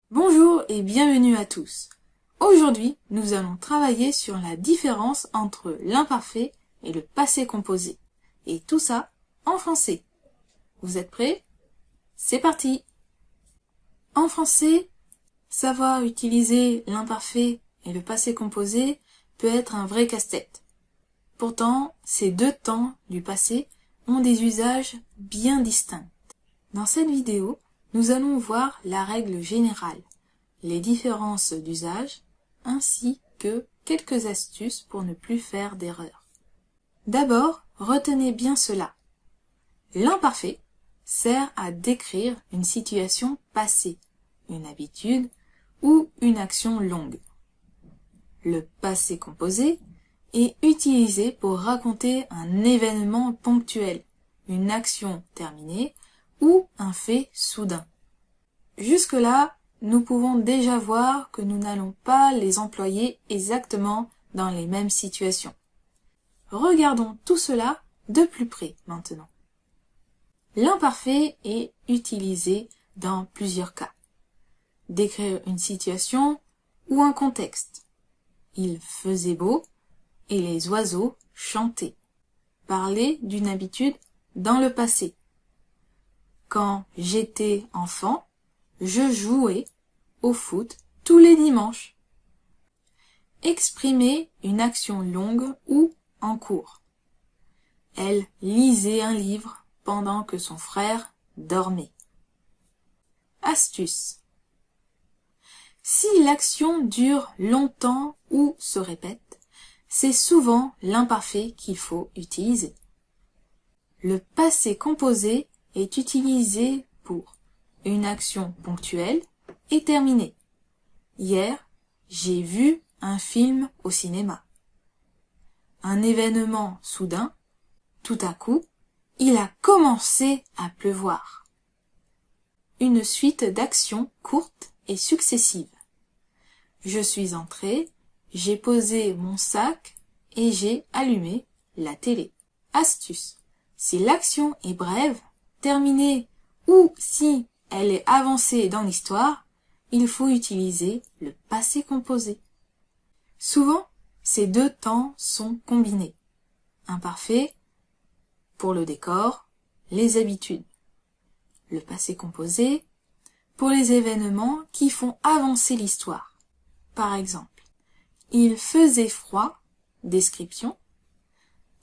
Bonjour et bienvenue à tous. Aujourd'hui, nous allons travailler sur la différence entre l'imparfait et le passé composé. Et tout ça en français. Vous êtes prêts? C'est parti! En français, savoir utiliser l'imparfait et le passé composé peut être un vrai casse-tête. Pourtant, ces deux temps du passé ont des usages bien distincts. Dans cette vidéo, nous allons voir la règle générale, les différences d'usage, ainsi que quelques astuces pour ne plus faire d'erreurs. D'abord, retenez bien cela. L'imparfait sert à décrire une situation passée, une habitude ou une action longue. Le passé composé est utilisé pour raconter un événement ponctuel, une action terminée ou un fait soudain. Jusque-là, nous pouvons déjà voir que nous n'allons pas les employer exactement dans les mêmes situations. Regardons tout cela de plus près maintenant. L'imparfait est utilisé dans plusieurs cas. Décrire une situation ou un contexte. Il faisait beau et les oiseaux chantaient. Parler d'une habitude dans le passé. Quand j'étais enfant, je jouais au foot tous les dimanches. Exprimer une action longue ou en cours. Elle lisait un livre pendant que son frère dormait. Astuce. Si l'action dure longtemps ou se répète, c'est souvent l'imparfait qu'il faut utiliser. Le passé composé est utilisé pour une action ponctuelle et terminée. Hier, j'ai vu un film au cinéma. Un événement soudain, tout à coup, il a commencé à pleuvoir. Une suite d'actions courtes et successives. Je suis entré, j'ai posé mon sac et j'ai allumé la télé. Astuce. Si l'action est brève, terminée ou si elle est avancée dans l'histoire, il faut utiliser le passé composé. Souvent, ces deux temps sont combinés. Imparfait pour le décor, les habitudes. Le passé composé pour les événements qui font avancer l'histoire. Par exemple, il faisait froid, description.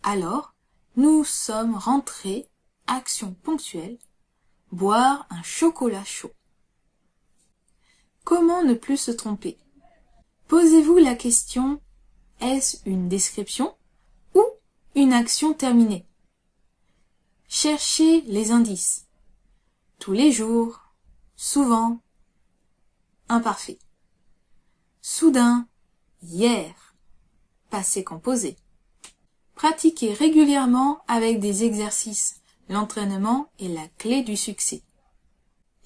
Alors, nous sommes rentrés, action ponctuelle, boire un chocolat chaud. Comment ne plus se tromper? Posez-vous la question, est-ce une description ou une action terminée? Cherchez les indices. Tous les jours, souvent, imparfait. Soudain, hier, passé composé. Pratiquez régulièrement avec des exercices. L'entraînement est la clé du succès.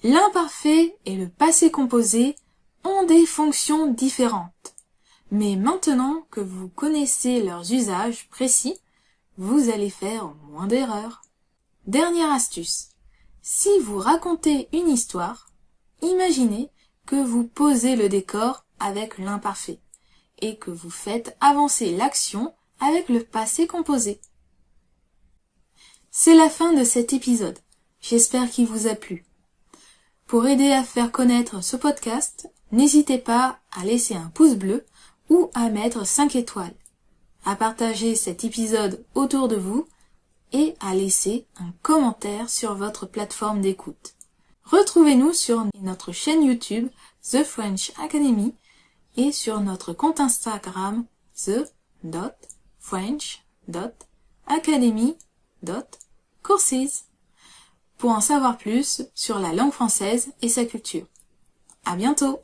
L'imparfait et le passé composé ont des fonctions différentes. Mais maintenant que vous connaissez leurs usages précis, vous allez faire moins d'erreurs. Dernière astuce. Si vous racontez une histoire, imaginez que vous posez le décor avec l'imparfait et que vous faites avancer l'action avec le passé composé. C'est la fin de cet épisode. J'espère qu'il vous a plu. Pour aider à faire connaître ce podcast, n'hésitez pas à laisser un pouce bleu ou à mettre 5 étoiles, à partager cet épisode autour de vous et à laisser un commentaire sur votre plateforme d'écoute. Retrouvez-nous sur notre chaîne YouTube The French Academy et sur notre compte Instagram the.french.academy.courses pour en savoir plus sur la langue française et sa culture. À bientôt!